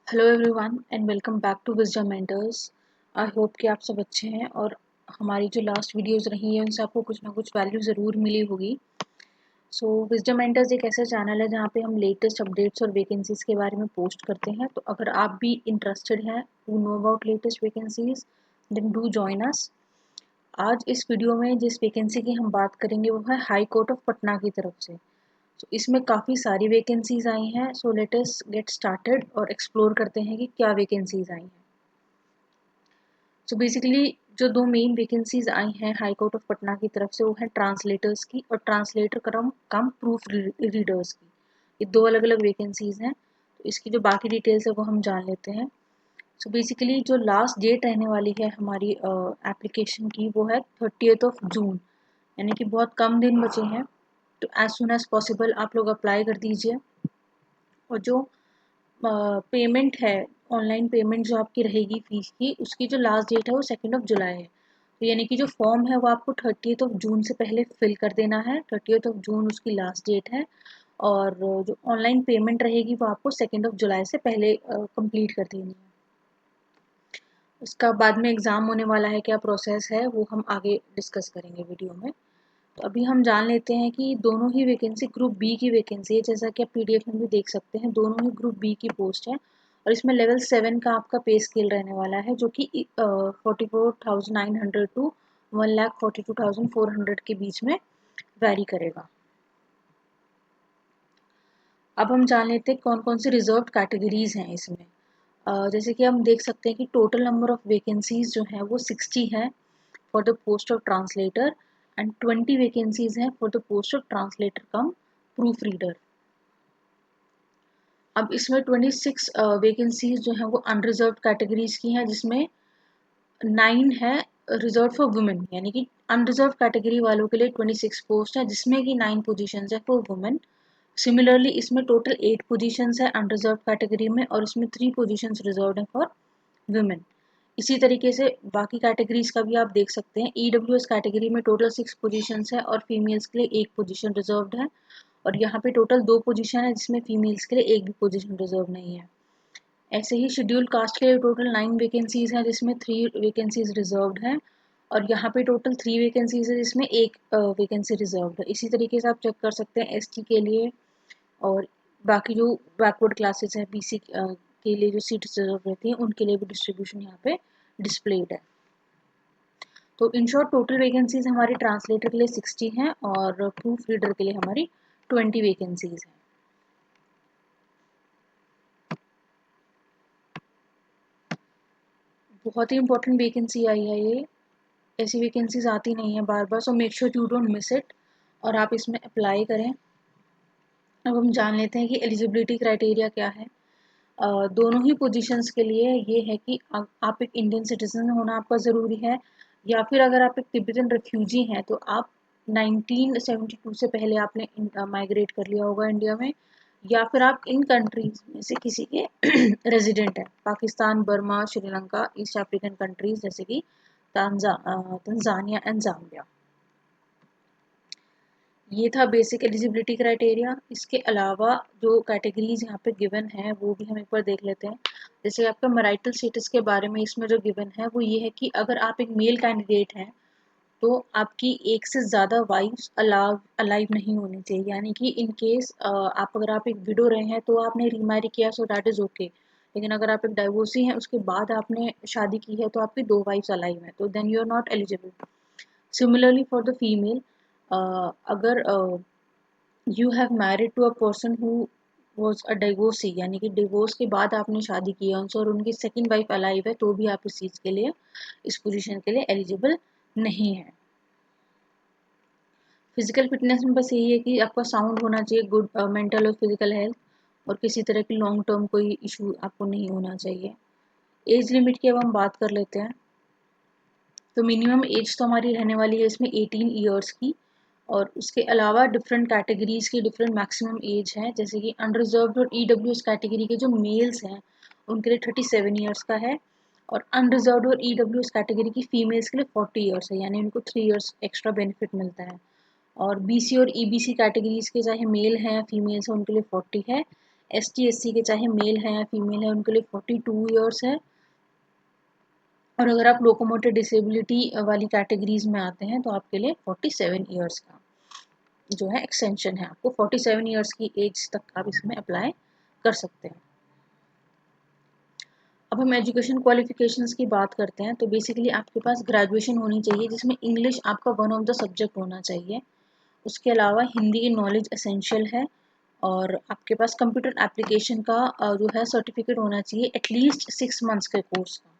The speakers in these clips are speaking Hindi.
Hello everyone and welcome back to Wisdom Mentors. I hope कि आप सब अच्छे हैं और हमारी जो लास्ट वीडियोस रही हैं उनसे आपको कुछ ना कुछ वैल्यू ज़रूर मिली होगी। सो विजडम मेंटर्स एक ऐसा चैनल है जहाँ पे हम लेटेस्ट अपडेट्स और वैकेंसीज़ के बारे में पोस्ट करते हैं। तो अगर आप भी इंटरेस्टेड हैं to know about latest vacancies then do join us. आज इस वीडियो में जिस वैकेंसी की हम बात करेंगे वो है हाई कोर्ट ऑफ पटना की तरफ से। तो इसमें काफ़ी सारी वैकेंसीज आई हैं। So let us get started और एक्सप्लोर करते हैं कि क्या वैकेंसीज आई हैं। सो बेसिकली जो दो मेन वैकेंसीज आई हैं हाई कोर्ट ऑफ पटना की तरफ से वो है ट्रांसलेटर्स की और ट्रांसलेटर कम प्रूफ रीडर्स की। ये दो अलग अलग वैकेंसीज हैं। तो इसकी जो बाकी डिटेल्स है वो हम जान लेते हैं। सो बेसिकली जो लास्ट डेट रहने वाली है हमारी एप्लीकेशन की वो है 30th जून, यानी कि बहुत कम दिन बचे हैं। तो एज सुन एज पॉसिबल आप लोग अप्लाई कर दीजिए। और जो पेमेंट है, ऑनलाइन पेमेंट जो आपकी रहेगी फीस की, उसकी जो लास्ट डेट है वो 2 जुलाई है। तो यानी कि जो फॉर्म है वो आपको 30th जून से पहले फिल कर देना है। 30th जून उसकी लास्ट डेट है। और जो ऑनलाइन पेमेंट रहेगी वो आपको 2 जुलाई से पहले कंप्लीट कर देनी है। उसका बाद में एग्ज़ाम होने वाला है, क्या प्रोसेस है वो हम आगे डिस्कस करेंगे वीडियो में। तो अभी हम जान लेते हैं कि दोनों ही वैकेंसी ग्रुप बी की वैकेंसी है। जैसा कि आप पीडीएफ में भी देख सकते हैं, दोनों ही ग्रुप बी की पोस्ट है। और इसमें लेवल 7 का आपका पे स्केल रहने वाला है जो कि 44,900 टू 1,42,400 के बीच में वैरी करेगा। अब हम जान लेते हैं कौन कौन सी रिजर्व कैटेगरीज हैं इसमें। जैसे कि हम देख सकते हैं कि टोटल नंबर ऑफ वैकेंसीज जो हैं वो 60 हैं for the post of translator and 20 vacancies हैं for the post of translator cum proof reader. अब इसमें 26 वैकेंसीज जो हैं वो अनरिजर्व कैटेगरीज की हैं, जिसमें 9 है रिजर्व फॉर वुमेन। यानी कि अनरिजर्व कैटेगरी वालों के लिए 26 पोस्ट है जिसमें कि 9 पोजीशंस है फॉर वुमेन। सिमिलरली इसमें टोटल 8 पोजीशंस है अनरिजर्व कैटेगरी में और इसमें 3 पोजीशंस रिजर्व्ड है फॉर वुमेन। इसी तरीके से बाकी कैटेगरीज का भी आप देख सकते हैं। ईडब्ल्यूएस कैटेगरी में टोटल 6 पोजीशंस है और फीमेल्स के लिए 1 पोजीशन रिजर्व्ड है। और यहाँ पे टोटल 2 पोजीशन है जिसमें फीमेल्स के लिए 1 भी पोजीशन रिजर्व नहीं है। ऐसे ही शेड्यूल कास्ट के लिए टोटल 9 वैकेंसीज हैं जिसमें 3 वैकेंसीज रिजर्व्ड हैं। और यहाँ पे टोटल 3 वैकेंसीज है जिसमें 1 वैकेंसी रिजर्व्ड है। इसी तरीके से आप चेक कर सकते हैं एसटी के लिए और बाकी जो बैकवर्ड क्लासेस हैं बीसी के लिए जो सीट रिजर्व रहती हैं उनके लिए भी डिस्ट्रीब्यूशन यहाँ पे डिस्प्लेड है। तो इन शॉर्ट टोटल वैकेंसीज हमारी ट्रांसलेटर के लिए 60 हैं और प्रूफ रीडर के लिए हमारी 20 वैकेंसीज हैं। बहुत ही इंपॉर्टेंट वैकेंसी आई है ये। ऐसी वैकेंसीज आती नहीं है बार बार, so make sure you don't miss it और आप इसमें अप्लाई करें। अब हम जान लेते हैं कि एलिजिबिलिटी क्राइटेरिया क्या है। दोनों ही पोजीशंस के लिए ये है कि आप एक इंडियन सिटीजन होना आपका ज़रूरी है, या फिर अगर आप एक तिब्बतन रेफ्यूजी हैं तो आप 1972 से पहले आपने माइग्रेट कर लिया होगा इंडिया में, या फिर आप इन कंट्रीज में से किसी के रेजिडेंट हैं। Pakistan, Burma, Sri Lanka, east African countries जैसे कि तंजानिया एंड जाम्बिया। ये था बेसिक एलिजिबिलिटी क्राइटेरिया। इसके अलावा जो कैटेगरीज यहाँ पे गिवन है वो भी हम एक बार देख लेते हैं। जैसे आपका मैरिटल स्टेटस के बारे में इसमें जो गिवन है वो ये है कि अगर आप एक मेल कैंडिडेट हैं तो आपकी एक से ज़्यादा वाइफ्स अलाइव नहीं होनी चाहिए। यानी कि इन केस आप एक विडो रहे हैं तो आपने रीमैरी किया सो दैट इज़ ओके। लेकिन अगर आप एक डाइवोर्सी हैं उसके बाद आपने शादी की है तो आपकी 2 वाइफ्स अलाइव हैं तो then you are not eligible. Similarly for the female, अगर you have married to a person who was a divorcee, यानी कि डिवोर्स के बाद आपने शादी की है उनसे और उनकी सेकंड वाइफ अलाइव है तो भी आप इस चीज़ के लिए, इस पोजीशन के लिए एलिजिबल नहीं है। फिजिकल फिटनेस में बस यही है कि आपका साउंड होना चाहिए, गुड मेंटल और फिजिकल हेल्थ, और किसी तरह की लॉन्ग टर्म कोई इशू आपको नहीं होना चाहिए। एज लिमिट की अब हम बात कर लेते हैं। तो मिनिमम एज तो हमारी रहने वाली है इसमें 18 ईयर्स की। और उसके अलावा डिफरेंट कैटेगरीज की डिफरेंट मैक्सिमम एज है। जैसे कि अनरिजर्व्ड और ईडब्ल्यूएस कैटेगरी के जो मेल्स हैं उनके लिए 37 ईयर्स का है। और अनरिजर्व्ड और ईडब्ल्यूएस कैटेगरी की फीमेल्स के लिए 40 ईयर्स है, यानी उनको 3 ईयर्स एक्स्ट्रा बेनिफिट मिलता है। और बीसी और ईबीसी कैटेगरीज के चाहे मेल हैं या फीमेल्स हैं उनके लिए 40 है। ST SC के चाहे मेल है या फीमेल है उनके लिए 42 ईयर्स है। और अगर आप लोकोमोटर डिसेबिलिटी वाली कैटेगरीज में आते हैं तो आपके लिए 47 ईयर्स का जो है एक्सटेंशन है। आपको 47 ईयर्स की एज तक आप इसमें अप्लाई कर सकते हैं। अब हम एजुकेशन क्वालिफिकेशंस की बात करते हैं तो बेसिकली आपके पास ग्रेजुएशन होनी चाहिए जिसमें इंग्लिश आपका वन ऑफ द सब्जेक्ट होना चाहिए। उसके अलावा हिंदी की नॉलेज एसेंशियल है और आपके पास कंप्यूटर एप्लीकेशन का जो है सर्टिफिकेट होना चाहिए एटलीस्ट 6 मंथ्स के कोर्स का।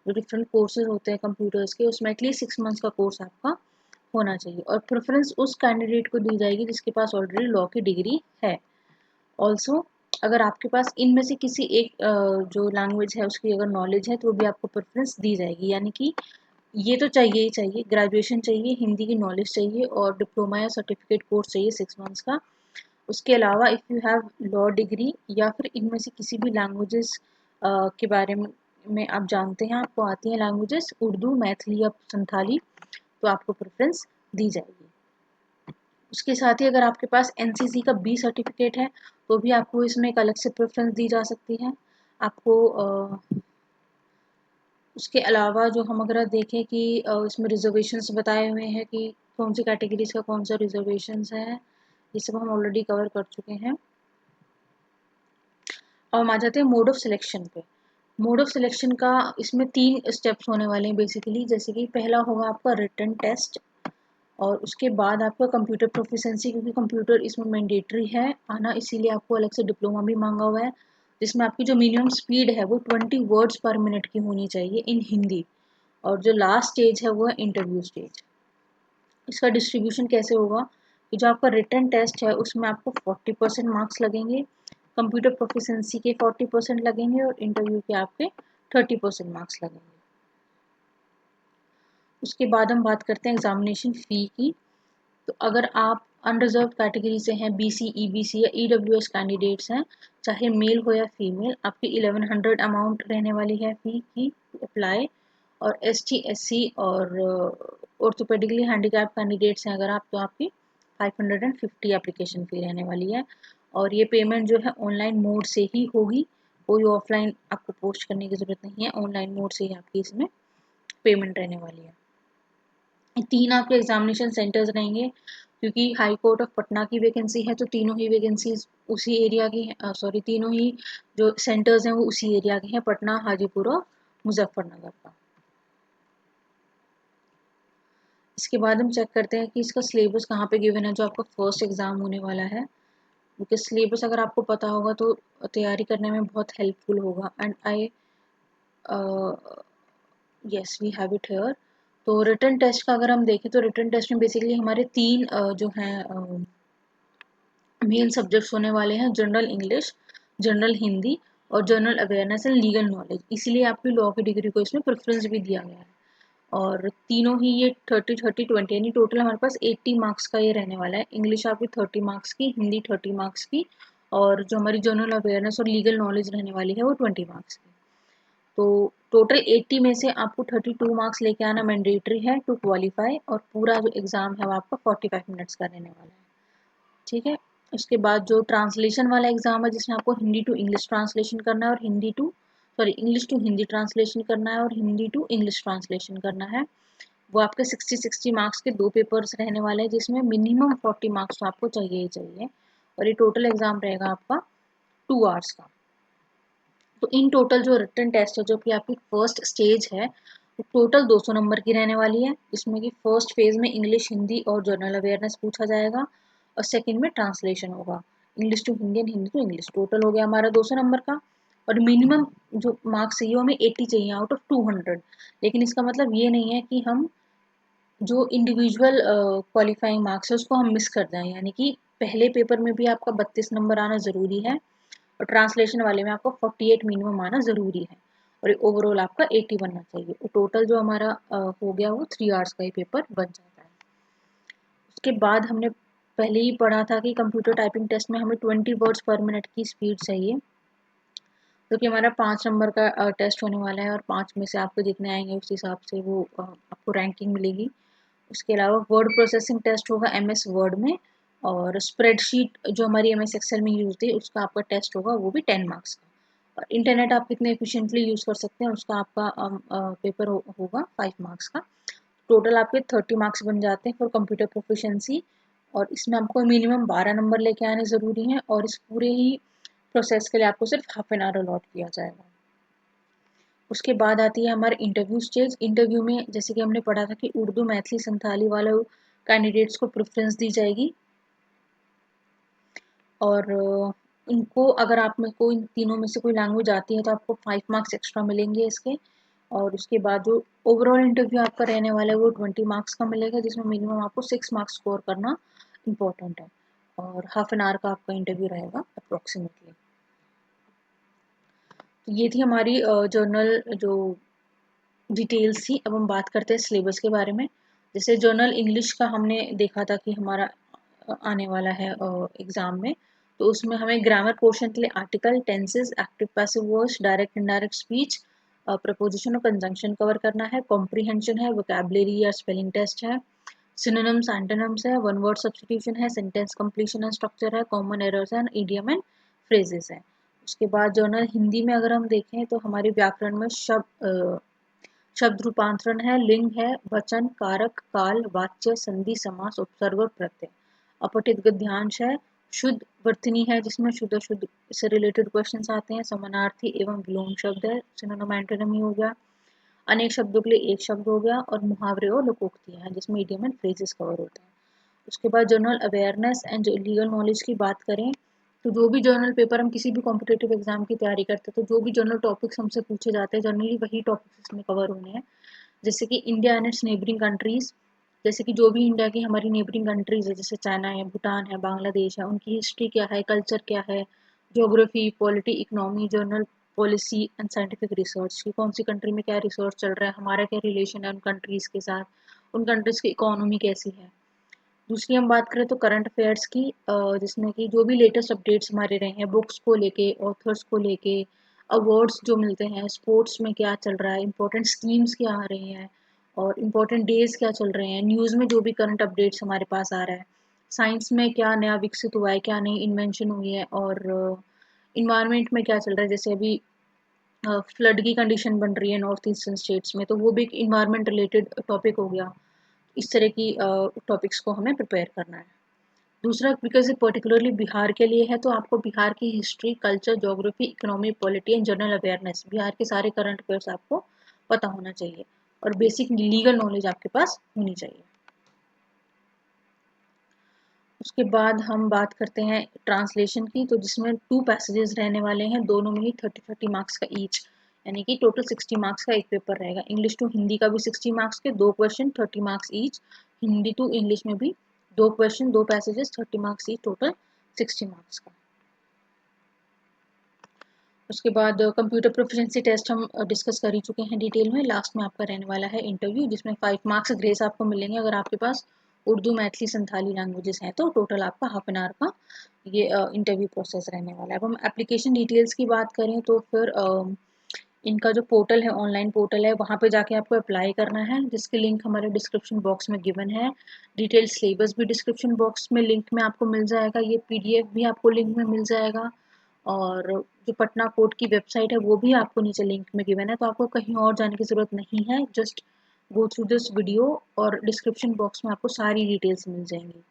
जो डिफरेंट कोर्सेज होते हैं कंप्यूटर्स के उसमें एटलीस्ट 6 मंथ्स का कोर्स आपका होना चाहिए और प्रेफरेंस उस कैंडिडेट को दी जाएगी जिसके पास ऑलरेडी लॉ की डिग्री है। ऑल्सो अगर आपके पास इनमें से किसी एक जो लैंग्वेज है उसकी अगर नॉलेज है तो भी आपको प्रेफरेंस दी जाएगी। यानी कि ये तो चाहिए ही चाहिए, ग्रेजुएशन चाहिए, हिंदी की नॉलेज चाहिए और डिप्लोमा या सर्टिफिकेट कोर्स चाहिए 6 मंथ्स का। उसके अलावा if you have law degree या फिर इनमें से किसी भी लैंग्वेजेस के बारे में आप जानते हैं, आपको आती हैं लैंग्वेजेस उर्दू, मैथिली या संथाली, तो आपको प्रेफरेंस दी जाएगी। उसके साथ ही अगर आपके पास NCC का B सर्टिफिकेट है तो भी आपको इसमें एक अलग से प्रेफरेंस दी जा सकती है। आपको उसके अलावा जो हम अगर देखें कि इसमें रिजर्वेशंस बताए हुए हैं कि कौन सी कैटेगरीज का कौन सा रिजर्वेशंस है, ये सब हम ऑलरेडी कवर कर चुके हैं। और हम आ जाते हैं मोड ऑफ सिलेक्शन पे। मोड ऑफ सिलेक्शन का इसमें 3 स्टेप्स होने वाले हैं बेसिकली। जैसे कि पहला होगा आपका रिटन टेस्ट और उसके बाद आपका कंप्यूटर प्रोफिशिएंसी, क्योंकि कंप्यूटर इसमें मैंडेटरी है आना, इसीलिए आपको अलग से डिप्लोमा भी मांगा हुआ है जिसमें आपकी जो मिनिमम स्पीड है वो 20 वर्ड्स पर मिनट की होनी चाहिए इन हिंदी। और जो लास्ट स्टेज है वो है इंटरव्यू स्टेज। इसका डिस्ट्रीब्यूशन कैसे होगा कि जो आपका रिटन टेस्ट है उसमें आपको 40% मार्क्स लगेंगे, कंप्यूटर प्रोफिशिएंसी के 40% लगेंगे और इंटरव्यू के आपके 30% मार्क्स लगेंगे। उसके बाद हम बात करते हैं एग्जामिनेशन फ़ी की। तो अगर आप अनरिजर्व कैटेगरी से हैं, BC, EBC या EWS कैंडिडेट्स हैं, चाहे मेल हो या फीमेल, आपकी 1100 अमाउंट रहने वाली है फ़ी की अप्लाई। और ST SC और ऑर्थोपेडिकली हैंडीकैप कैंडिडेट्स हैं अगर आप, तो आपकी 550 एप्लीकेशन फ़ी रहने वाली है। और ये पेमेंट जो है ऑनलाइन मोड से ही होगी, कोई ऑफलाइन आपको पोस्ट करने की ज़रूरत नहीं है, ऑनलाइन मोड से ही आपकी इसमें पेमेंट रहने वाली है। 3 आपके एग्जामिनेशन सेंटर्स रहेंगे क्योंकि हाई कोर्ट ऑफ पटना की वैकेंसी है तो तीनों ही वैकेंसीज उसी एरिया की हैं, सॉरी तीनों ही जो सेंटर्स हैं वो उसी एरिया के हैं, पटना, हाजीपुर और मुजफ्फरनगर का। इसके बाद हम चेक करते हैं कि इसका सिलेबस कहाँ पे गिवन है जो आपका फर्स्ट एग्ज़ाम होने वाला है, क्योंकि सिलेबस अगर आपको पता होगा तो तैयारी करने में बहुत हेल्पफुल होगा। And I yes we have it here. तो रिटन टेस्ट का अगर हम देखें तो रिटन टेस्ट में बेसिकली हमारे 3 जो हैं मेन सब्जेक्ट्स होने वाले हैं, जनरल इंग्लिश, जनरल हिंदी और general awareness and legal knowledge. इसीलिए आपकी लॉ की डिग्री को इसमें प्रेफरेंस भी दिया गया है। और तीनों ही ये 30-30-20 यानी टोटल हमारे पास 80 मार्क्स का ये रहने वाला है। इंग्लिश आपकी 30 मार्क्स की, हिंदी 30 मार्क्स की और जो हमारी जनरल अवेयरनेस और लीगल नॉलेज रहने वाली है वो 20 मार्क्स की। तो टोटल 80 में से आपको 32 मार्क्स लेके आना मैंडेटरी है टू क्वालिफाई और पूरा जो एग्ज़ाम है वो आपका 45 मिनट्स का रहने वाला है। ठीक है। उसके बाद जो ट्रांसलेशन वाला एग्ज़ाम है जिसमें आपको हिंदी टू इंग्लिश ट्रांसलेशन करना है और इंग्लिश टू हिंदी ट्रांसलेशन करना है और हिंदी टू इंग्लिश ट्रांसलेशन करना है, वो आपके 60-60 मार्क्स के 2 पेपर्स रहने वाले हैं जिसमें मिनिमम 40 मार्क्स तो आपको चाहिए ही चाहिए। और ये टोटल एग्ज़ाम रहेगा आपका 2 आवर्स का। तो इन टोटल जो रिटन टेस्ट है जो कि आपकी फर्स्ट स्टेज है वो टोटल 200 नंबर की रहने वाली है, जिसमें कि फर्स्ट फेज में इंग्लिश, हिंदी और जनरल अवेयरनेस पूछा जाएगा और सेकंड में ट्रांसलेशन होगा, English to Hindi and Hindi to English. Total हो गया हमारा 200 नंबर का और मिनिमम जो मार्क्स चाहिए हमें 80 चाहिए आउट ऑफ 200। लेकिन इसका मतलब ये नहीं है कि हम जो इंडिविजुअल क्वालिफाइंग मार्क्स है उसको हम मिस कर जाएं, यानी कि पहले पेपर में भी आपका 32 नंबर आना ज़रूरी है और ट्रांसलेशन वाले में आपको 48 मिनिमम आना ज़रूरी है और ओवरऑल आपका 80 बनना चाहिए। तो टोटल जो हमारा हो गया वो 3 आवर्स का ही पेपर बन जाता है। उसके बाद हमने पहले ही पढ़ा था कि कंप्यूटर टाइपिंग टेस्ट में हमें 20 वर्ड्स पर मिनट की स्पीड चाहिए, जो कि हमारा 5 नंबर का टेस्ट होने वाला है और 5 में से आपको जितने आएंगे उस हिसाब से वो आपको रैंकिंग मिलेगी। उसके अलावा वर्ड प्रोसेसिंग टेस्ट होगा MS वर्ड में और स्प्रेडशीट जो हमारी एमएस एक्सेल में यूज होती है उसका आपका टेस्ट होगा, वो भी 10 मार्क्स का। और इंटरनेट आप कितने एफिशिएंटली यूज़ कर सकते हैं उसका आपका पेपर होगा 5 मार्क्स का। टोटल आपके 30 मार्क्स बन जाते हैं फॉर कंप्यूटर प्रोफिशिएंसी। और इसमें आपको मिनिमम 12 नंबर लेके आने ज़रूरी हैं, और इस पूरे ही प्रोसेस के लिए आपको सिर्फ हाफ एन आवर अलॉट किया जाएगा। उसके बाद आती है हमारे इंटरव्यू स्टेज। इंटरव्यू में जैसे कि हमने पढ़ा था कि उर्दू, मैथिली, संथाली वाले कैंडिडेट्स को प्रेफरेंस दी जाएगी। और इनको अगर आप में कोई तीनों में से कोई लैंग्वेज आती है तो आपको 5 मार्क्स एक्स्ट्रा मिलेंगे इसके। और उसके बाद जो ओवरऑल इंटरव्यू आपका रहने वाला है वो 20 मार्क्स का मिलेगा, जिसमें मिनिमम आपको 6 मार्क्स स्कोर करना इम्पोर्टेंट है। और हाफ एन आवर का आपका इंटरव्यू रहेगा अप्रोक्सीमेटली। तो ये थी हमारी जर्नल जो डिटेल्स थी। अब हम बात करते हैं सिलेबस के बारे में। जैसे जर्नल इंग्लिश का हमने देखा था कि हमारा आने वाला है एग्ज़ाम में, तो उसमें हमें ग्रामर पोर्शन के लिए article, tenses, active passive voice, direct indirect speech, preposition और कंजंक्शन कवर करना है। कॉम्प्रीहेंशन है, वोकैबुलरी या स्पेलिंग टेस्ट है, सिनोनिम्स एंटोनिम्स है, वन वर्ड सब्स्टिट्यूशन है, सेंटेंस कंप्लीशन एंड स्ट्रक्चर है, common errors and idiom and phrases है। उसके बाद जर्नल हिंदी में अगर हम देखें तो हमारे व्याकरण में शब्द रूपांतरण है, लिंग है, वचन, कारक, काल, वाच्य, संधि, समास, उपसर्ग और प्रत्यय। अपठित गद्यांश है, शुद्ध वर्तनी है जिसमें शुद्ध अशुद्ध से रिलेटेड क्वेश्चंस आते हैं, समानार्थी एवं विलोम शब्द है, सिनोनिम एंटोनिम हो गया, अनेक शब्दों के लिए एक शब्द हो गया, और मुहावरे और लोकोक्तियां हैं जिसमें इडियम एंड फ्रेजेस कवर होते हैं। उसके बाद general awareness and legal knowledge की बात करें तो जो भी जर्नल पेपर हम किसी भी कॉम्पिटेटिव एग्जाम की तैयारी करते हैं तो जो भी जनरल टॉपिक्स हमसे पूछे जाते हैं जनरली वही टॉपिक्स इसमें कवर होने हैं। जैसे कि India and it's neighbouring countries, जैसे कि जो भी इंडिया की हमारी नेबरिंग कंट्रीज़ है जैसे चाइना है, भूटान है, बांग्लादेश है, उनकी हिस्ट्री क्या है, कल्चर क्या है, geography, polity, economy, journal policy and scientific research की कौन सी कंट्री में क्या रिसर्च चल रहा है, हमारा क्या रिलेशन है उन कंट्रीज़ के साथ, उन कंट्रीज़ की इकोनॉमी कैसी है। दूसरी हम बात करें तो करंट अफेयर्स की, जिसमें कि जो भी लेटेस्ट अपडेट्स हमारे रहे हैं बुक्स को लेके, ऑथर्स को लेके, अवार्ड्स जो मिलते हैं, स्पोर्ट्स में क्या चल रहा है, इंपॉर्टेंट स्कीम्स क्या आ रही हैं, और इम्पोर्टेंट डेज क्या चल रहे हैं, न्यूज़ में जो भी करंट अपडेट्स हमारे पास आ रहा है, साइंस में क्या नया विकसित हुआ है, क्या नई इन्वेंशन हुई है, और इन्वायरमेंट में क्या चल रहा है। जैसे अभी फ्लड की कंडीशन बन रही है नॉर्थ ईस्टर्न स्टेट्स में, तो वो भी एक इन्वायरमेंट रिलेटेड टॉपिक हो गया। इस तरह की टॉपिक्स को हमें प्रिपेयर करना है। दूसरा, बिकॉज ये पर्टिकुलरली बिहार के लिए है तो आपको बिहार की history, culture, geography, economy, polity and general awareness, Bihar के सारे करंट अफेयर्स आपको पता होना चाहिए, और बेसिक लीगल नॉलेज आपके पास होनी चाहिए। उसके बाद हम बात करते हैं ट्रांसलेशन की, तो जिसमें 2 पैसेजेस रहने वाले हैं, दोनों में ही 30-30 मार्क्स का ईच, यानी कि टोटल 60 मार्क्स का एक पेपर रहेगा। इंग्लिश टू हिंदी का भी 60 मार्क्स के 2 question 30 marks each, Hindi to English में भी 2 question 2 passages 30 marks each, total 60 marks का। उसके बाद कंप्यूटर प्रोफिशिएंसी टेस्ट हम डिस्कस कर ही चुके हैं डिटेल में। लास्ट में आपका रहने वाला है इंटरव्यू, जिसमें 5 मार्क्स ग्रेस आपको मिलेंगे अगर आपके पास उर्दू, मैथिली, संथाली लैंग्वेजेस हैं, तो टोटल आपका हाफ एन आवर का ये इंटरव्यू प्रोसेस रहने वाला है। अब हम एप्लीकेशन डिटेल्स की बात करें तो फिर इनका जो पोर्टल है, ऑनलाइन पोर्टल है, वहाँ पे जाके आपको अप्लाई करना है, जिसकी लिंक हमारे डिस्क्रिप्शन बॉक्स में गिवन है। डिटेल सिलेबस भी डिस्क्रिप्शन बॉक्स में लिंक में आपको मिल जाएगा, ये पीडीएफ भी आपको लिंक में मिल जाएगा, और जो पटना कोर्ट की वेबसाइट है वो भी आपको नीचे लिंक में गिवन है, तो आपको कहीं और जाने की ज़रूरत नहीं है। Just go through this video और डिस्क्रिप्शन बॉक्स में आपको सारी डिटेल्स मिल जाएंगी।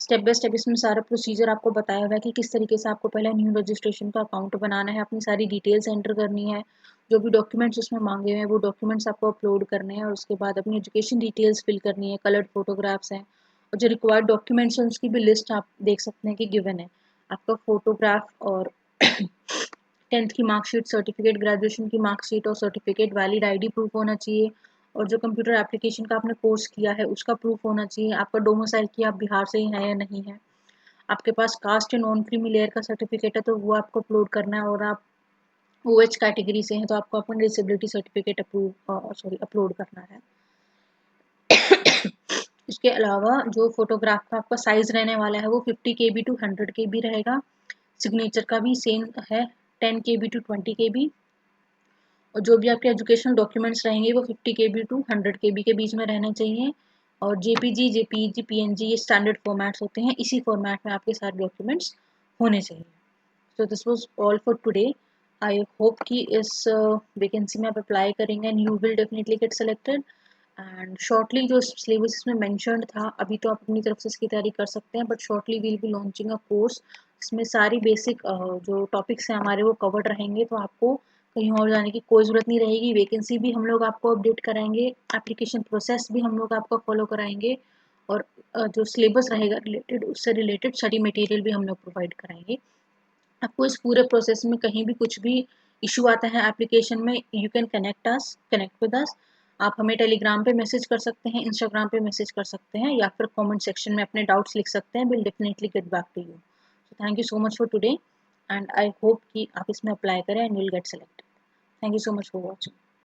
स्टेप बाय स्टेप इसमें सारा प्रोसीजर आपको बताया हुआ है कि किस तरीके से आपको पहले न्यू रजिस्ट्रेशन का अकाउंट बनाना है, अपनी सारी डिटेल्स एंटर करनी है, जो भी डॉक्यूमेंट्स उसमें मांगे हुए हैं वो डॉक्यूमेंट्स आपको अपलोड करने हैं, और उसके बाद अपनी एजुकेशन डिटेल्स फिल करनी है, कलर्ड फोटोग्राफ्स हैं, और जो रिक्वायर्ड डॉक्यूमेंट्स हैं उसकी भी लिस्ट आप देख सकते हैं कि गिवन है। आपका फोटोग्राफ और 10th की मार्कशीट, सर्टिफिकेट, ग्रेजुएशन की मार्कशीट और सर्टिफिकेट, वैलिड आईडी प्रूफ होना चाहिए, और जो कंप्यूटर एप्लीकेशन का आपने कोर्स किया है उसका प्रूफ होना चाहिए, आपका डोमिसाइल कि आप बिहार से ही हैं या नहीं है, आपके पास caste and non creamy layer का सर्टिफिकेट है तो वो आपको अपलोड करना है, और आप ओएच कैटेगरी से हैं तो आपको अपना डिसेबिलिटी सर्टिफिकेट अपलोड करना है। इसके अलावा जो फोटोग्राफ का आपका साइज रहने वाला है वो 50 KB टू 100 KB रहेगा। सिग्नेचर का भी सेम है, 10 KB टू 20 KB, और जो भी आपके एजुकेशनल डॉक्यूमेंट्स रहेंगे वो 50 KB टू 100 KB के बीच में रहने चाहिए, और जेपीजी, जेपीईजी, पीएनजी ये स्टैंडर्ड फॉर्मेट्स होते हैं, इसी फॉर्मेट में आपके सारे डॉक्यूमेंट्स होने चाहिए। So this was all for today. I hope कि इस वैकेंसी में आप अप्लाई करेंगे and you will definitely get selected. And shortly जो सिलेबस इसमें मैंशनड था, अभी तो आप अपनी तरफ से इसकी तैयारी कर सकते हैं, but shortly we'll be launching a course. इसमें सारी बेसिक जो टॉपिक्स हैं हमारे वो कवर्ड रहेंगे, तो आपको कहीं और जाने की कोई ज़रूरत नहीं रहेगी। वैकेंसी भी हम लोग आपको अपडेट कराएंगे, एप्लीकेशन प्रोसेस भी हम लोग आपको फॉलो कराएंगे, और जो सिलेबस रहेगा रिलेटेड, उससे रिलेटेड स्टडी मटेरियल भी हम लोग प्रोवाइड कराएंगे आपको। इस पूरे प्रोसेस में कहीं भी कुछ भी इशू आता है एप्लीकेशन में, you can connect with us. आप हमें टेलीग्राम पे मैसेज कर सकते हैं, इंस्टाग्राम पे मैसेज कर सकते हैं, या फिर कमेंट सेक्शन में अपने डाउट्स लिख सकते हैं। Will definitely get back to you. So thank you so much for today, and I hope कि आप इसमें अप्लाई करें and will get selected. Thank you so much for watching.